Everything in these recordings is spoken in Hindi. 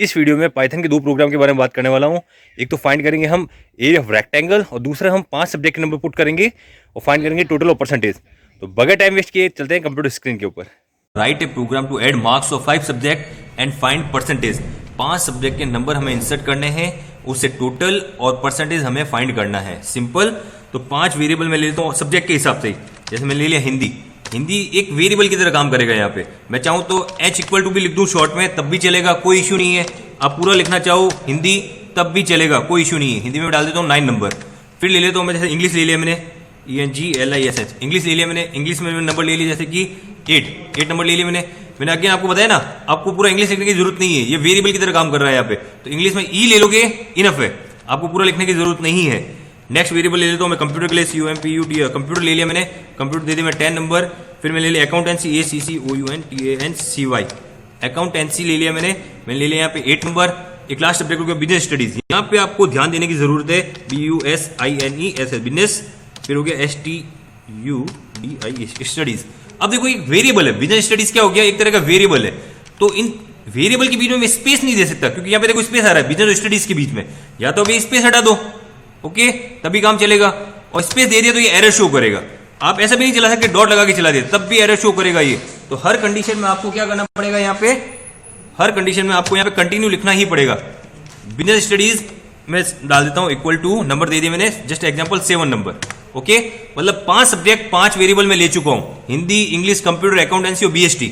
इस वीडियो में पाइथन के दो प्रोग्राम के बारे में बात करने वाला हूं। एक तो फाइंड करेंगे हम एरिया ऑफ रेक्टेंगल और दूसरा हम 5 सब्जेक्ट के नंबर पुट करेंगे और फाइंड करेंगे टोटल और परसेंटेज। तो बगैर टाइम वेस्ट किए चलते हैं कंप्यूटर स्क्रीन के ऊपर। Write a program to add marks of 5 subject and find percentage. 5 subject के नंबर हमें इंसर्ट करने हैं, उससे टोटल और परसेंटेज हमें फाइंड करना है। सिंपल। तो 5 वेरिएबल में ले लेता हूँ सब्जेक्ट के हिसाब से। जैसे मैं ले लिया हिंदी, हिंदी एक वेरिएबल की तरह काम करेगा। यहाँ पे मैं चाहूँ तो h इक्वल टू भी लिख दूँ शॉर्ट में, तब भी चलेगा, कोई इशू नहीं है। आप पूरा लिखना चाहो हिंदी तब भी चलेगा, कोई इशू नहीं है। हिंदी में डाल देता हूँ 9 नंबर। फिर ले लेता हूँ मैं, जैसे इंग्लिश ले लिया मैंने, ENGLISH इंग्लिश ले लिया मैंने। इंग्लिश में नंबर ले लिया जैसे कि 8 नंबर ले लिया मैंने अगेन आपको बताया ना, आपको पूरा इंग्लिश लिखने की जरूरत नहीं है, ये वेरिएबल की तरह काम कर रहा है यहाँ पे। तो इंग्लिश में ई ले लोगे इनफ है, आपको पूरा लिखने की जरूरत नहीं है। नेक्स्ट वेरिएबल ले लेता हूँ मैं कंप्यूटर के लिए, COMPUT कंप्यूटर ले लिया मैंने। कंप्यूटर दे दिया मैं 10 नंबर। फिर मैं ले लिया अकाउंटेंसी, ACCOUNTANCY अकाउंटेंसी ले लिया मैंने ले लिया यहाँ पे 8 नंबर। एक लास्ट सब्जेक्ट हो गया बिजनेस स्टडीज। यहाँ पे आपको ध्यान देने की जरूरत है, BUSINES बिजनेस। फिर हो गया STUDIE स्टडीज। अब देखो एक वेरिएबल है, बिजनेस स्टडीज क्या हो गया, एक तरह का वेरिएबल है। तो इन वेरिएबल के बीच में स्पेस नहीं दे सकता, क्योंकि यहाँ पे देखो स्पेस आ रहा है बिजनेस स्टडीज के बीच में। या तो अभी स्पेस हटा दो, ओके, तभी काम चलेगा। और स्पेस दे दिया तो ये एरर शो करेगा। आप ऐसा भी नहीं चला सकते डॉट लगा के चला दिया तब भी एरर शो करेगा ये। तो हर कंडीशन में आपको क्या करना पड़ेगा, यहाँ पे हर कंडीशन में आपको यहाँ पे कंटिन्यू लिखना ही पड़ेगा। बिजनेस स्टडीज में डाल देता हूँ इक्वल टू, नंबर दे दिया मैंने, जस्ट एग्जांपल 7 नंबर। ओके, मतलब 5 सब्जेक्ट 5 वेरिएबल में ले चुका हूं, हिंदी, इंग्लिश, कंप्यूटर, अकाउंटेंसी और BST।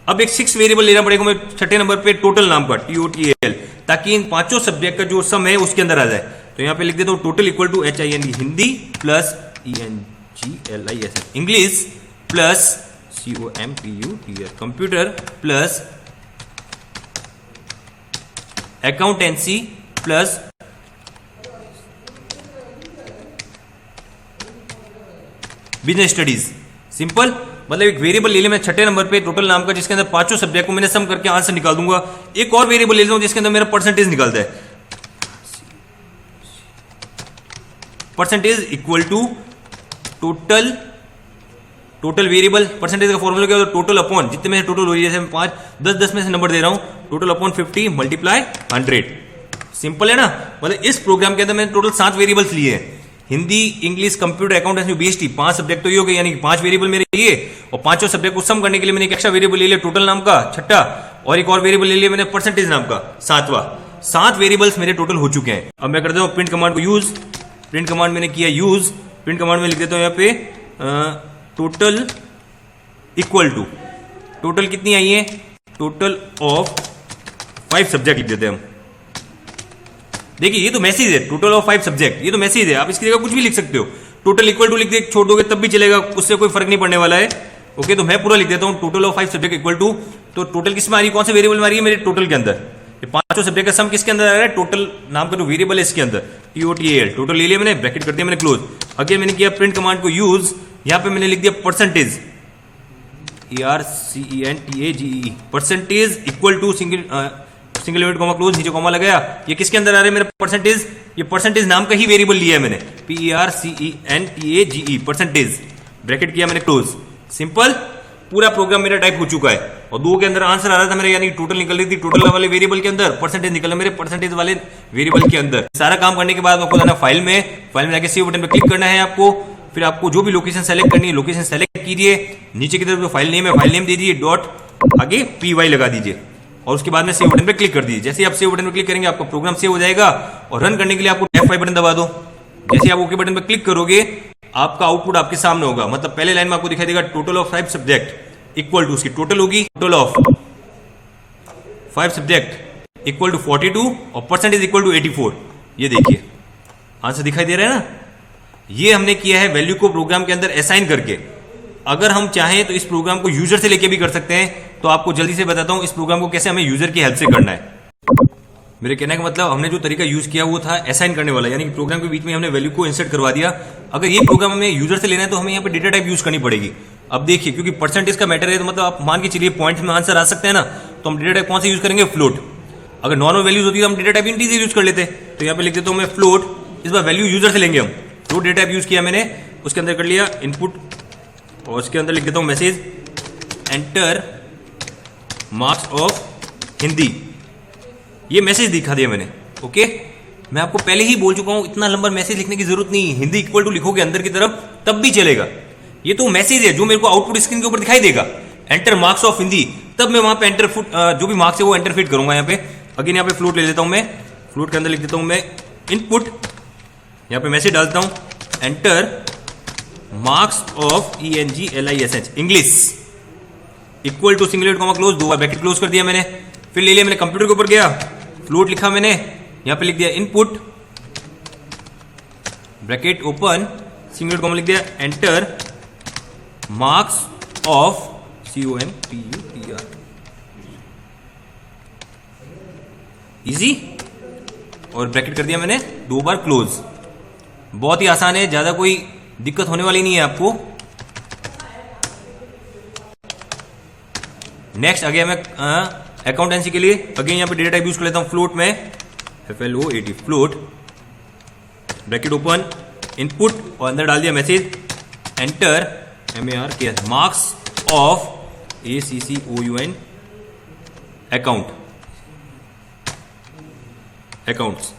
अब एक 6 वेरिएबल लेना पड़ेगा मैं 6ठे नंबर पे, टोटल नाम का TOTAL, ताकि इन 5 सब्जेक्ट का जो सम है उसके अंदर आ जाए। तो यहाँ पे लिख देता हूँ total equal to HIND Hindi plus ENGLISH English plus COMPUTR computer plus accountancy plus business studies. Simple. मतलब एक वेरिएबल ले लिया मैं 6ठे नंबर पे टोटल नाम का, जिसके अंदर 5 सब्जेक्ट को मैंने सम करके आंसर निकाल दूंगा। एक और वेरिएबल ले लेता हूं जिसके अंदर मेरा परसेंटेज निकलता है। Percentage equal to total variable. Percentage का फॉर्मूला क्या होता है, टोटल अपॉन जितने में टोटल हो रही है। जैसे मैं 5 10 में से नंबर दे रहा हूं, टोटल अपॉन 50 मल्टीप्लाई 100। सिंपल है ना। मतलब इस प्रोग्राम के अंदर मैंने टोटल 7 वेरिएबल्स लिए हैं, Hindi, English, computer, accountancy, BST। 5 subject तो ये हो गए, यानी कि 5 वेरिएबल मेरे लिए। और 5 सब्जेक्ट को सम करने के लिए मैंने एक एक्स्ट्रा वेरिएबल ले लिया टोटल नाम का 6ठा, और एक और वेरिएबल ले लिया मैंने परसेंटेज नाम का 7वां। 7 वेरिएबल्स मेरे टोटल हो चुके हैं। अब मैं कर देता हूं प्रिंट कमांड को यूज। प्रिंट कमांड मैंने किया यूज। प्रिंट कमांड में लिख देता हूं यहाँ पे टोटल इक्वल टू, टोटल कितनी आई है, टोटल ऑफ 5 सब्जेक्ट लिख देते हैं हम। देखिए ये तो मैसेज है, टोटल ऑफ 5 सब्जेक्ट, ये तो मैसेज है। आप इसकी जगह कुछ भी लिख सकते हो, टोटल इक्वल टू लिख दे छोड़ दोगे तब भी चलेगा, उससे कोई फर्क नहीं पड़ने वाला है। ओके, तो मैं पूरा लिख देता हूं total of 5 subject equal to. तो टोटल किसमें आ रही है, कौन से वेरिएबल में आ रही है, मेरे टोटल के अंदर। ये 5 सब्जेक्ट का सम किसके अंदर आ रहा है, टोटल नाम का जो वेरिएबल है इसके अंदर, TOTAL। टोटल ले लिया मैंने, ब्रैकेट कर दिया मैंने क्लोज। अगेन मैंने किया प्रिंट कमांड को यूज। यहां पे मैंने लिख दिया percentage, ERCENTAGE percentage equal to single limit comma close, नीचे कॉमा लगाया। ये किसके अंदर आ रहा है मेरा परसेंटेज, ये परसेंटेज नाम का ही वेरिएबल लिया है मैंने, PERCENTAGE परसेंटेज, ब्रैकेट किया मैंने क्लोज। सिंपल। पूरा प्रोग्राम मेरा टाइप हो चुका है। और 2 के अंदर आंसर आ रहा था मेरा, यानी टोटल निकल रही थी टोटल वाले वेरिएबल के अंदर, परसेंटेज निकल रहा मेरे परसेंटेज वाले वेरिएबल के अंदर। सारा काम करने के बाद आपको जाना फाइल में जाके सेव बटन पर क्लिक करना है आपको। फिर आपको जो भी लोकेशन सेलेक्ट करनी है लोकेशन सेलेक्ट कीजिए। नीचे की तरफ जो फाइल नेम है फाइल नेम दे दीजिए, डॉट आगे PY लगा दीजिए, और उसके बाद में सेव बटन पे क्लिक कर दीजिए। जैसे आप सेव बटन पे क्लिक करेंगे आपका प्रोग्राम सेव हो जाएगा। और रन करने के लिए आपको F5 बटन दबा दो। जैसे आप ओके बटन पे क्लिक करोगे आपका आउटपुट आपके सामने होगा। मतलब पहले लाइन में आपको दिखाई देगा total of 5 subject equal to, उसकी टोटल होगी total of 5 subject equal to 42 और परसेंटेज इक्वल टू 84। ये देखिए आंसर दिखाई दे रहा है ना। ये हमने किया है वैल्यू को प्रोग्राम के अंदर असाइन करके। अगर हम चाहें तो इस प्रोग्राम को यूजर से लेके भी कर सकते हैं। तो आपको जल्दी से बताता हूं इस प्रोग्राम को कैसे हमें यूजर की हेल्प से करना है। मेरे कहने का मतलब हमने जो तरीका यूज किया वो था असाइन करने वाला, यानी कि प्रोग्राम के बीच में हमने वैल्यू को इंसर्ट करवा दिया। अगर ये प्रोग्राम हमें यूजर से लेना है तो हमें यहाँ पे डेटा टाइप यूज करनी पड़ेगी। अब देखिए क्योंकि परसेंटेज का मैटर है, तो मतलब आप मान के चलिए पॉइंट्स में आंसर आ सकते हैं ना, तो हम डेटा टाइप कौन सा यूज करेंगे, फ्लोट। अगर नॉर्मल वैल्यूज होती है तो हम डेटा टाइप इंटीजर यूज कर लेते। तो यहाँ पे लिख देता हूँ मैं फ्लोट, इस बार वैल्यू यूजर से लेंगे हम। फ्लोट डेटा टाइप यूज किया मैंने, उसके अंदर कर लिया इनपुट, और उसके अंदर लिख देता हूँ message enter marks of Hindi ये मैसेज दिखा दिया मैंने। ओके, मैं आपको पहले ही बोल चुका हूं इतना लंबा मैसेज लिखने की जरूरत नहीं है। हिंदी इक्वल टू लिखोगे अंदर की तरफ तब भी चलेगा। ये तो मैसेज है जो मेरे को आउटपुट स्क्रीन के ऊपर दिखाई देगा, एंटर मार्क्स ऑफ हिंदी, तब मैं वहां पे एंटर फुट जो भी मार्क्स है वो एंटर फिट करूंगा। यहाँ पे अगेन यहाँ पे फ्लोट ले लेता हूं मैं, फ्लोट के अंदर लिख देता हूं मैं इनपुट, यहाँ पे मैसेज डालता हूं enter marks of ENGLISH English equal to single comma close, 2 बार ब्रैकेट क्लोज कर दिया मैंने। फिर ले लिया मैंने कंप्यूटर के ऊपर गया, फ्लोट लिखा मैंने, यहां पे लिख दिया input bracket open single comma लिख दिया enter marks of COMPUTR, easy, और ब्रैकेट कर दिया मैंने 2 बार क्लोज। बहुत ही आसान है, ज्यादा कोई दिक्कत होने वाली नहीं है आपको। नेक्स्ट आ गया मैं अकाउंटेंसी के लिए, अगेन यहाँ पे डेटा टाइप यूज कर लेता हूँ फ्लोट में, FLOAT float bracket open input और अंदर डाल दिया message enter MARK marks of ACCOUN accounts.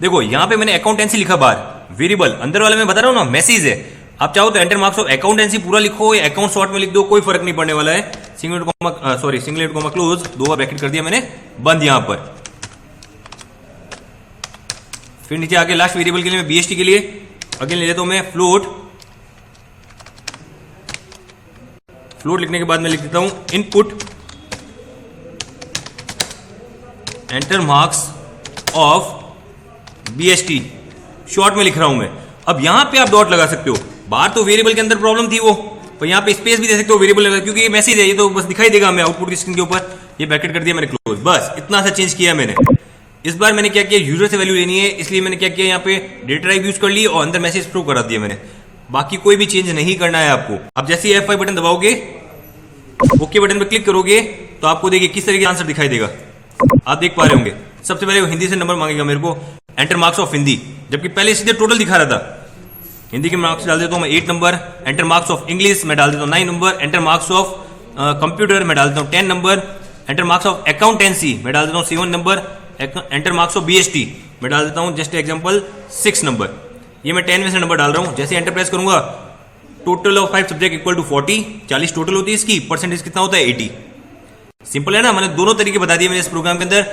देखो यहां पे मैंने अकाउंटेंसी लिखा बाहर, वेरिएबल अंदर वाला मैं बता रहा हूं ना मैसेज है। आप चाहो तो एंटर मार्क्स ऑफ अकाउंटेंसी पूरा लिखो या अकाउंट शॉर्ट में लिख दो, कोई फर्क नहीं पड़ने वाला है। सिंगल कॉमा क्लोज, 2 बार ब्रैकेट कर दिया मैंने बंद यहां पर। फिर नीचे आके लास्ट वेरिएबल के लिए मैं BST के लिए अगेन ले लेता हूं मैं फ्लोट, फ्लोट लिखने के बाद मैं लिख देता हूं input enter marks of BST, short में लिख रहा हूं मैं। अब यहां पे आप डॉट लगा सकते हो, बाहर तो वेरिएबल के अंदर प्रॉब्लम थी वो, पर यहां पे स्पेस भी दे सकते हो वेरिएबल लगा, क्योंकि ये मैसेज है, ये तो बस दिखाई देगा हमें आउटपुट की स्क्रीन के ऊपर। ये ब्रैकेट कर दिया मैंने क्लोज, बस इतना सा चेंज किया मैंने। इस बार मैंने क्या किया, यूजर से वैल्यू लेनी है, इसलिए मैंने क्या किया, यहाँ पे डेटा टाइप यूज कर ली और अंदर मैसेज थ्रो करा दिया मैंने। बाकी कोई भी चेंज नहीं करना है आपको। अब जैसे ही F5 बटन दबाओगे, ओके बटन पे क्लिक करोगे तो आपको देखिए किस तरीके का आंसर दिखाई देगा, आप देख पा रहे होंगे। सबसे पहले वो हिंदी से नंबर मांगेगा मेरे को, एंटर मार्क्स ऑफ हिंदी, जबकि पहले सीधे टोटल दिखा रहा था। हिंदी के मार्क्स डाल देता हूं मैं 8 number, enter marks of English मैं डाल देता हूं 9 number, enter marks of computer मैं डाल देता हूं 10 number, enter marks of accountancy मैं डाल देता हूं 7 number, enter marks of BST मैं डाल देता हूं जस्ट एग्जांपल 6 नंबर। ये मैं 10 में से नंबर डाल रहा हूं। जैसे एंटर प्रेस करूंगा, total of 5 subject equal to 40, 40 total होती है इसकी, परसेंटेज कितना होता है 80। सिंपल है ना, मैंने दोनों तरीके बता दिए मैंने इस प्रोग्राम के अंदर,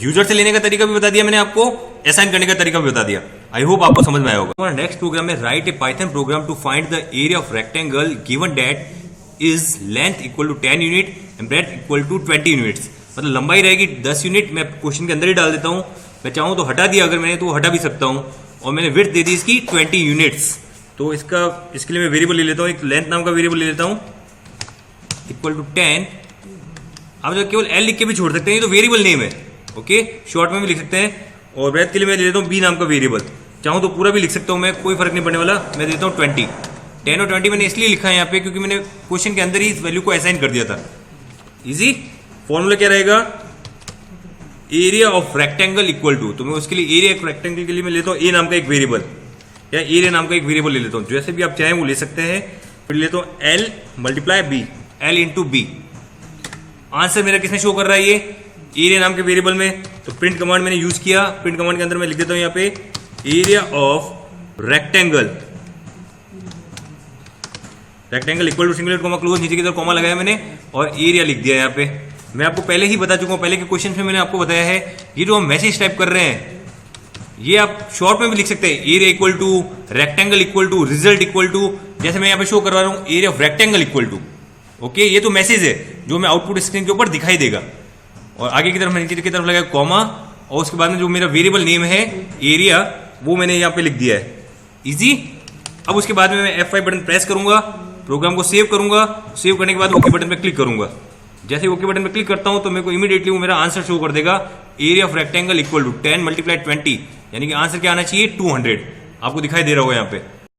यूजर से लेने का तरीका भी बता दिया मैंने आपको, असाइन करने का तरीका भी बता दिया। आई होप आपको समझ में आया होगा। नेक्स्ट प्रोग्राम में write a Python program to find the area of rectangle given that is length equal to 10 unit and breadth equal to 20 units. मतलब लंबाई रहेगी 10 यूनिट, मैं क्वेश्चन के अंदर ही डाल देता हूं, मैं चाहूं तो हटा दिया, अगर मैंने तो हटा भी सकता हूं, और मैंने विड्थ दे दी इसकी 20 यूनिट्स। तो इसके लिए मैं वेरिएबल ले लेता हूं, एक लेंथ नाम का वेरिएबल ले लेता हूं इक्वल टू 10। आप जो केवल L लिख के भी छोड़ सकते हैं, ये तो वेरिएबल नेम है, ओके, शॉर्ट में भी लिख सकते हैं। और ब्रेथ के लिए मैं ले लेता हूँ B नाम का वेरिएबल, चाहूँ तो पूरा भी लिख सकता हूँ मैं, कोई फर्क नहीं पड़ने वाला। मैं देता हूँ 20, 10 और 20 मैंने इसलिए लिखा है यहाँ पे क्योंकि मैंने क्वेश्चन के अंदर ही इस वैल्यू को असाइन कर दिया था। इजी, फॉर्मूला क्या रहेगा, area of rectangle equal to, तो मैं उसके लिए एरिया ऑफ रेक्टेंगल के लिए मैं लेता हूँ A नाम का एक वेरिएबल, या एरिया नाम का एक वेरिएबल ले लेता हूँ, जैसे भी आप चाहें वो ले सकते हैं। फिर लेता हूँ L multiply B, L into B। Answer मेरा किसमें शो कर रहा है, ये एरिया नाम के वेरिएबल में। तो प्रिंट कमांड मैंने यूज किया, प्रिंट कमांड के अंदर मैं लिख देता हूं यहाँ पे area of rectangle, rectangle equal to single comma close, नीचे की तरफ कॉमा लगाया मैंने और एरिया लिख दिया यहाँ पे। मैं आपको पहले ही बता चुका हूं, पहले के क्वेश्चन में मैंने आपको बताया है, ये जो हम मैसेज टाइप कर रहे हैं ये आप शॉर्ट में भी लिख सकते हैं, area equal to, rectangle equal to, result equal to, जैसे मैं यहाँ पे शो करवा रहा हूँ area of rectangle equal to. Okay, ये तो मैसेज है जो मैं आउटपुट स्क्रीन के ऊपर दिखाई देगा। और आगे की तरफ मैंने नीचे की तरफ लगाया कॉमा, और उसके बाद में जो मेरा वेरिएबल नेम है एरिया, वो मैंने यहाँ पे लिख दिया है। इजी। अब उसके बाद में मैं F5 बटन प्रेस करूंगा, प्रोग्राम को सेव करूंगा, सेव करने के बाद ओके बटन पे क्लिक करूंगा। जैसे ओके बटन पे क्लिक करता हूं तो मेरे को इमीडिएटली वो मेरा आंसर शो कर देगा, area of rectangle equal to 10 multiply 20, यानी कि आंसर क्या आना चाहिए 200। आपको दिखाई दे रहा होगा यहाँ पे।